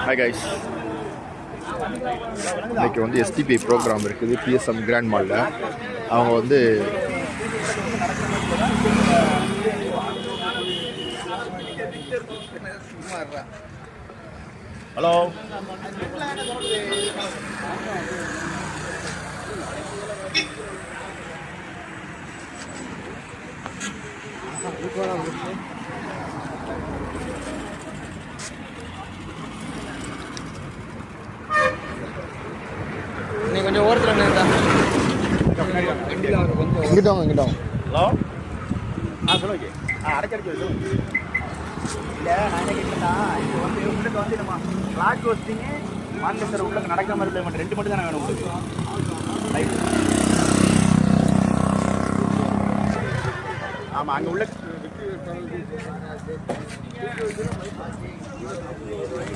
Hi guys, இன்றைக்கி வந்து SDP program இருக்குது பிஎஸ்எம் கிராண்ட் மாலில். அவங்க வந்து ஹலோ நீ கொஞ்சம் ஓரத்தில் நிறுத்தா. இங்கிட்டோம். ஹலோ, சொல்லுங்க. அடைக்கடிக்க சொல்லுங்க. இல்லை, நான் என்ன கேட்டேன்னா, இப்போ வந்து உங்களுக்கு வந்து நம்ம ஃப்ளாட் ஹோஸ்டிங்கு மாநிலத்தில் உங்களுக்கு நடக்காம இருக்க மட்டும் 2 மட்டும் தான் வேணும் உங்களுக்கு. ஆமாம், அங்கே உள்ள